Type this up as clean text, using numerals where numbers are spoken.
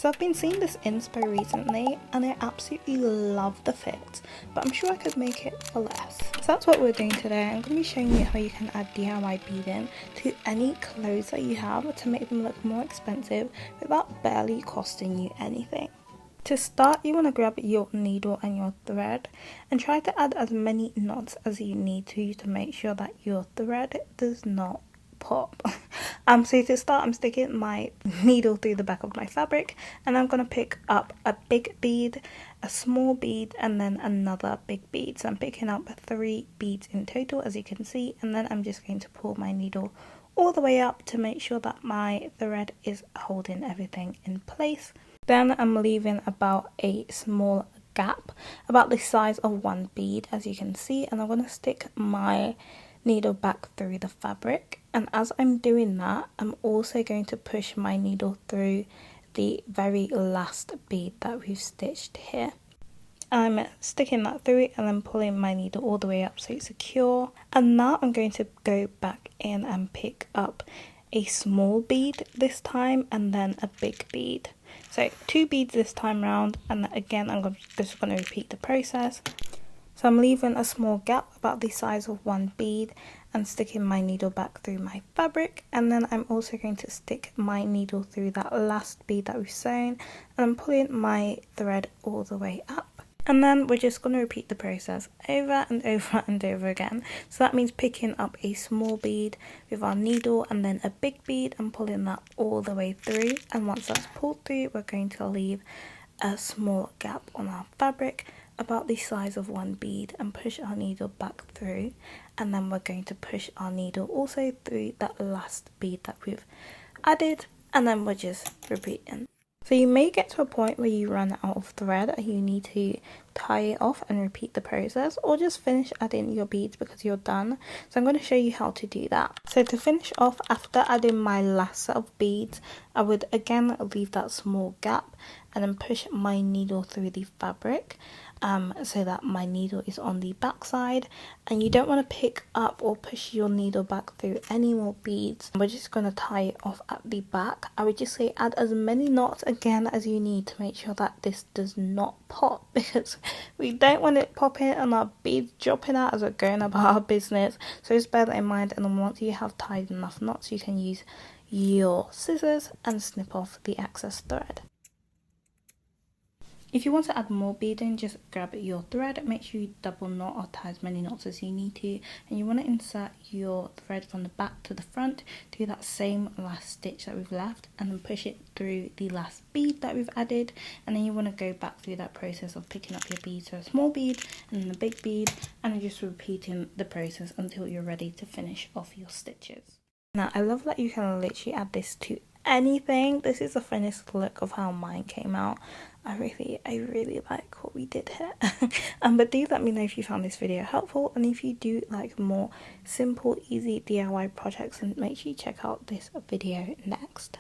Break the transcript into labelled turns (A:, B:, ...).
A: So I've been seeing this inspo recently and I absolutely love the fit, but I'm sure I could make it for less. So that's what we're doing today. I'm going to be showing you how you can add DIY beading to any clothes that you have to make them look more expensive without barely costing you anything. To start, you want to grab your needle and your thread and try to add as many knots as you need to make sure that your thread does not pop. So to start, I'm sticking my needle through the back of my fabric and I'm going to pick up a big bead, a small bead, and then another big bead. So I'm picking up 3 beads in total, as you can see, and then I'm just going to pull my needle all the way up to make sure that my thread is holding everything in place. Then I'm leaving about a small gap, about the size of 1 bead, as you can see, and I'm going to stick my needle back through the fabric. And as I'm doing that, I'm also going to push my needle through the very last bead that we've stitched here. I'm sticking that through and then pulling my needle all the way up so it's secure. And now I'm going to go back in and pick up a small bead this time and then a big bead. So 2 beads this time round, and again I'm just going to repeat the process. So I'm leaving a small gap about the size of 1 bead and sticking my needle back through my fabric, and then I'm also going to stick my needle through that last bead that we've sewn, and I'm pulling my thread all the way up. And then we're just going to repeat the process over and over and over again. So that means picking up a small bead with our needle and then a big bead and pulling that all the way through. And once that's pulled through, we're going to leave a small gap on our fabric about the size of 1 bead and push our needle back through. And then we're going to push our needle also through that last bead that we've added, and then we're just repeating. So you may get to a point where you run out of thread and you need to tie it off and repeat the process, or just finish adding your beads because you're done. So I'm going to show you how to do that. So to finish off, after adding my last set of beads, I would again leave that small gap and then push my needle through the fabric so that my needle is on the back side. And you don't want to pick up or push your needle back through any more beads. We're just going to tie it off at the back. I would just say add as many knots again as you need to make sure that this does not pop, because we don't want it popping and our beads dropping out as we're going about our business. So just bear that in mind, and then once you have tied enough knots, you can use your scissors and snip off the excess thread. If you want to add more beading, just grab your thread, make sure you double knot or tie as many knots as you need to, and you want to insert your thread from the back to the front, do that same last stitch that we've left, and then push it through the last bead that we've added. And then you want to go back through that process of picking up your bead, so a small bead and then a big bead, and then just repeating the process until you're ready to finish off your stitches. Now I love that you can literally add this to anything. This is the finished look of how mine came out. I really like what we did here. But do let me know if you found this video helpful, and if you do like more simple, easy DIY projects, then make sure you check out this video next.